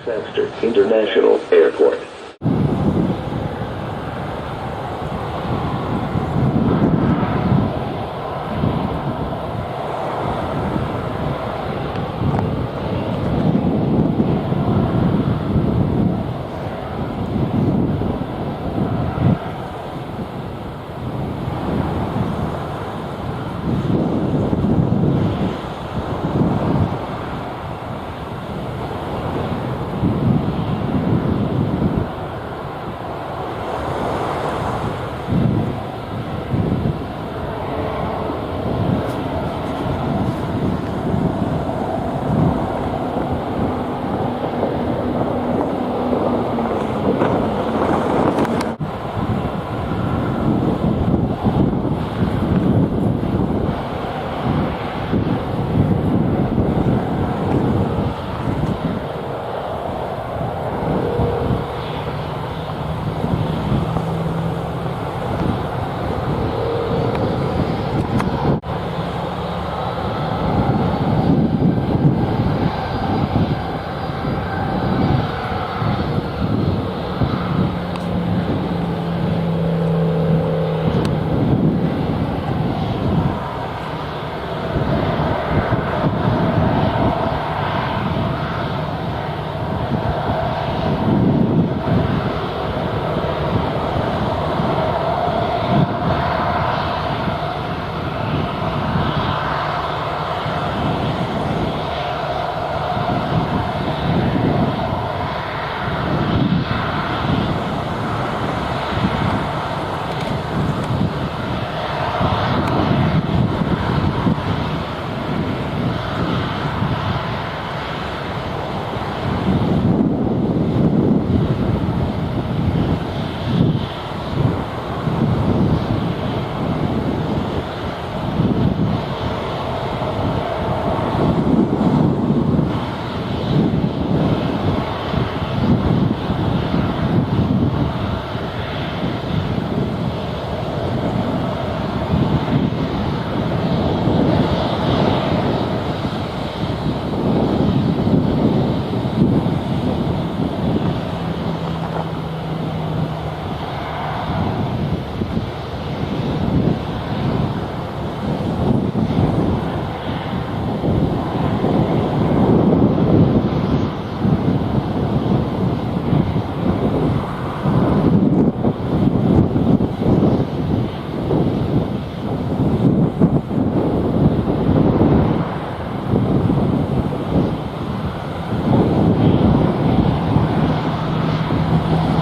Baxter International Airport.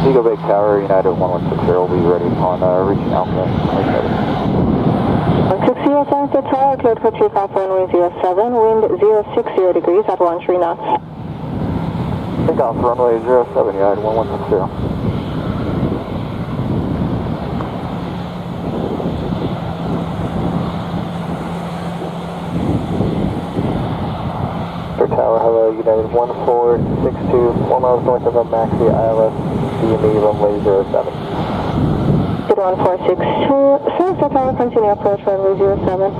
Eagle Bay Tower, United 1160 will be ready upon reaching Alpha. 160 the tower, cleared for takeoff runway 07, wind 060 degrees at 13 knots. Takeoff runway 07, United 1160. Tower, hello, United 1462, 4 miles north of Maxi ILS, DME runway 07. Good 1462, service the tower, continue approach runway 07.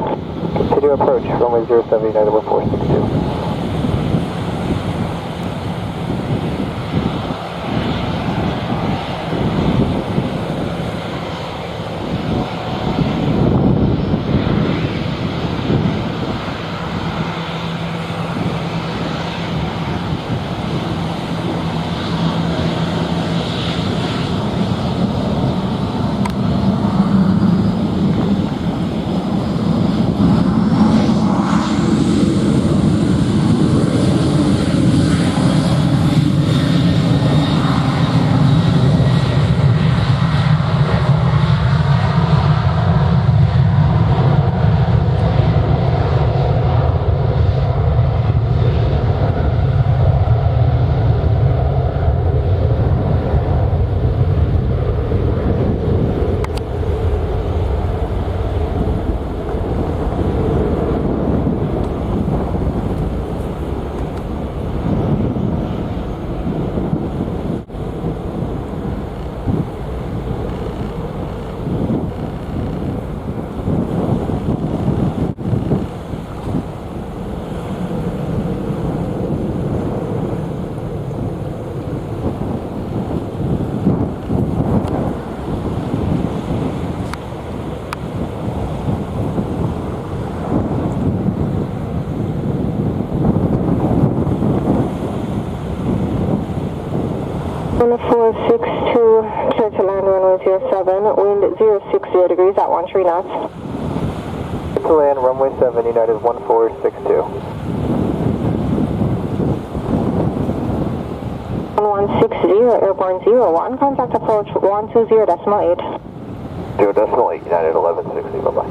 Continue approach, runway 07, United 1462. 1462, clear to land runway 07, wind 060 degrees at 13 knots. To land runway 7, United 1462. 1160, airborne 01, contact approach 120.8. 0.8, United 1160, bye-bye.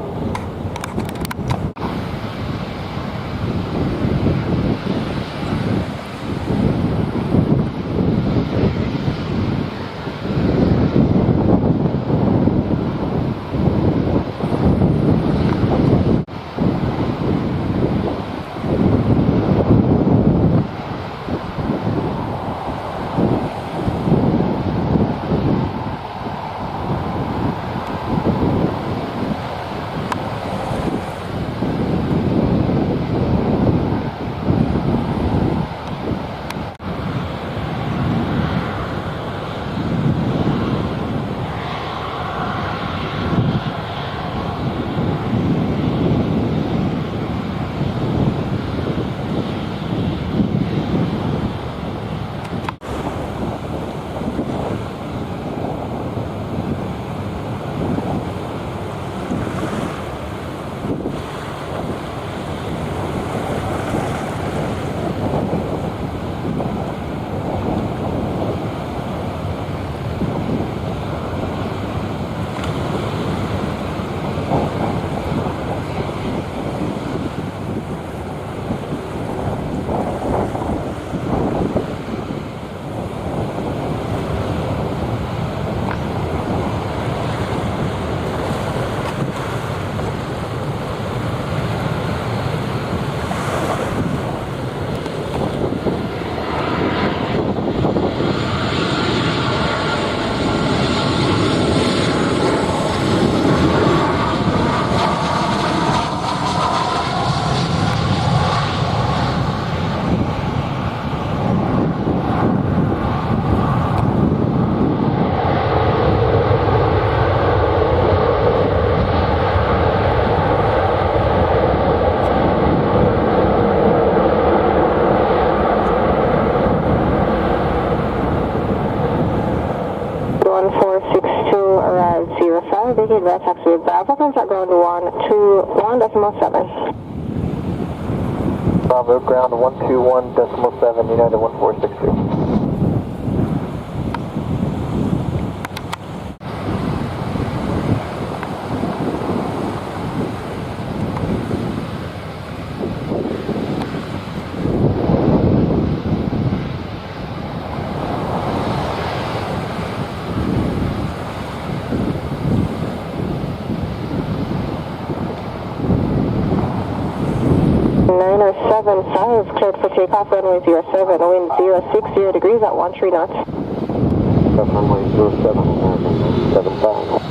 Vacate via taxi Bravo, contact ground 121.7. Bravo, ground 121.7, United 1462. Five, cleared for takeoff, runway 07, wind 060 degrees at 13 knots. Runway 07, 75.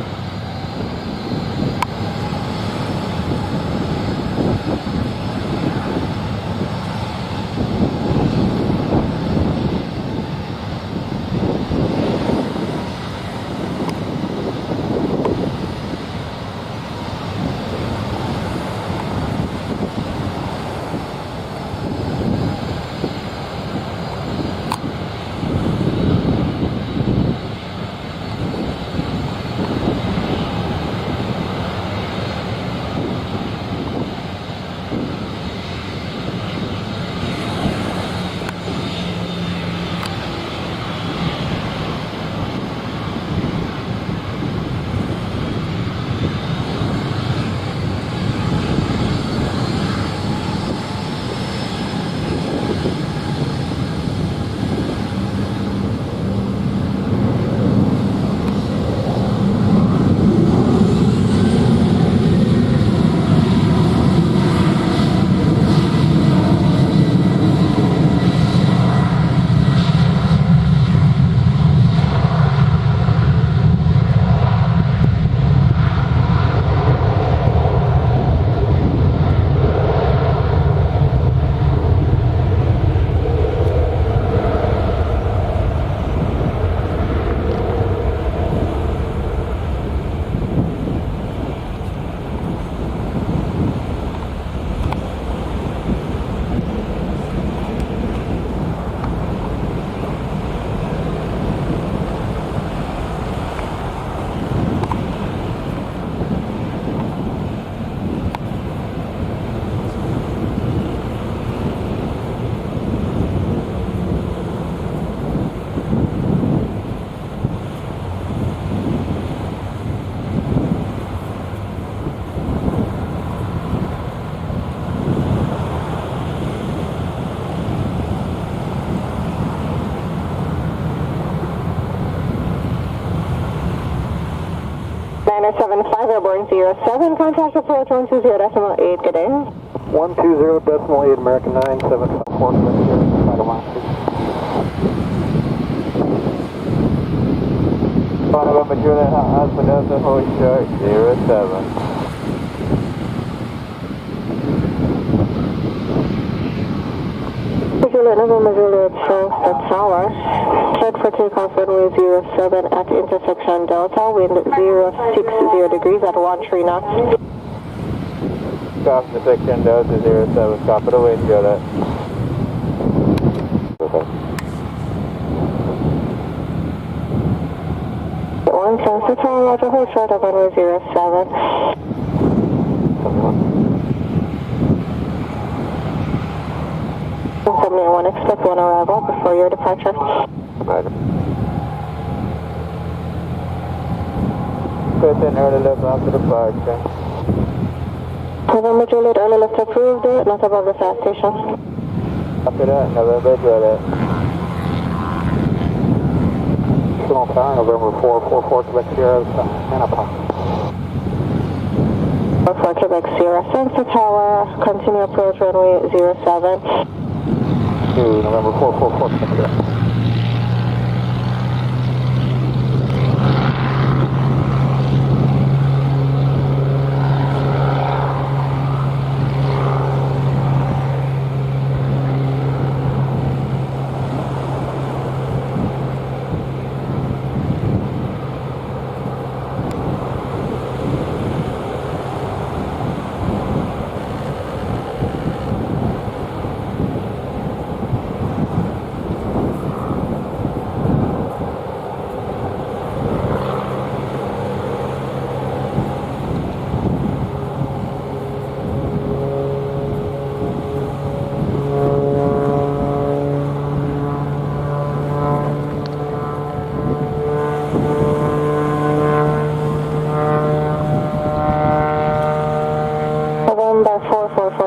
Airliner 75, airborne 07, contact approach 120.8, good day. 120.8, American 974, Final Master. November Juliet, Alpha Delta, hold short, 07. Juliet, November Juliet, the tower. Cleared for takeoff runway 07 at intersection Delta, wind 060 degrees at 13 knots. Stop intersection Delta 07, stop it away, Juliet. One transfer tower, Roger, hold short of runway 07. 71, expect one arrival before your departure. Roger. Person early lift after departure. November Juliet, early lift approved, not above the fast station. After that, November Juliet. Signal Tower, November 444, Quebec Sierra, Anapa. 44 Quebec Sierra, Sensor Tower, continue approach runway 07. To November 444, Quebec Sierra.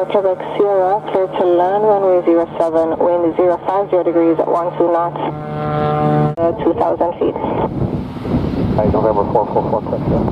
Quebec Sierra, clear to land, runway 07, wind 050 degrees at 12 knots, 2,000 feet. Hi, November 444, Quebec Sierra.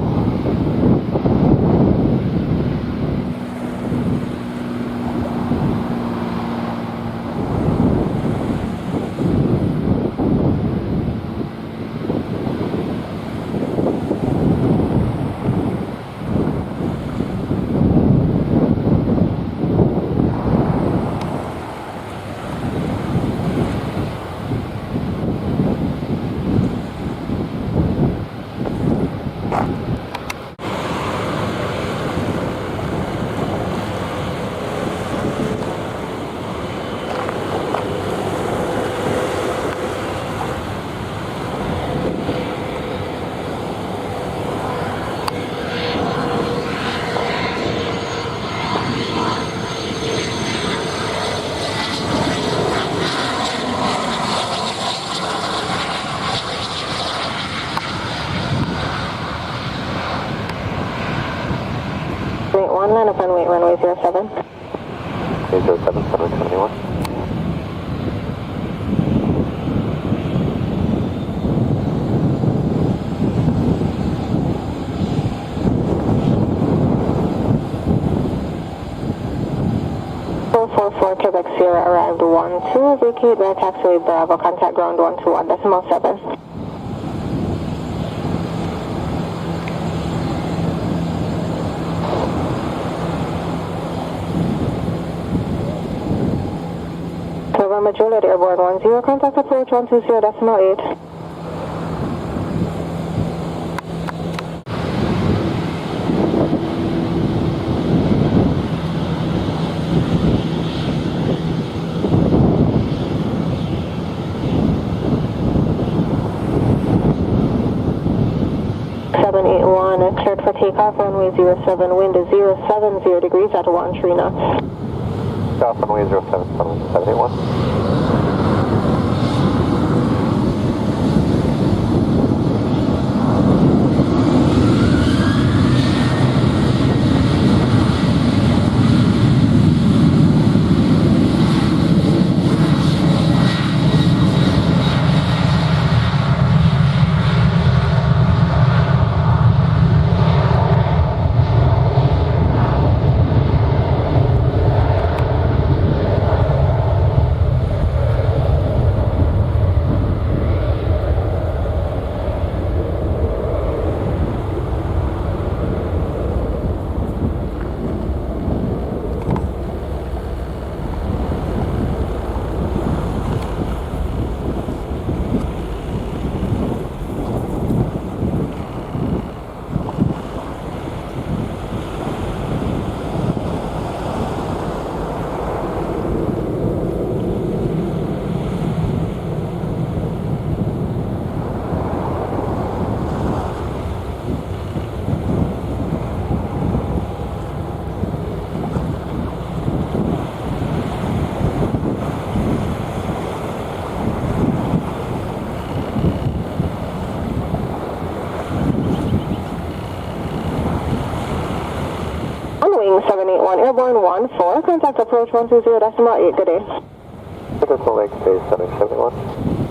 Line up and wait, runway 07. 07, 721. Quebec Sierra arrived 12, vacate by taxiway Bravo, contact ground 121.7. November Juliet, airborne 10, contact approach 120.8. Cleared for takeoff, runway 07, wind is 070 degrees at 13 knots. South runway 07, 781. Airborne 1-4, contact approach 120.8, good day. Central Lake Space 771.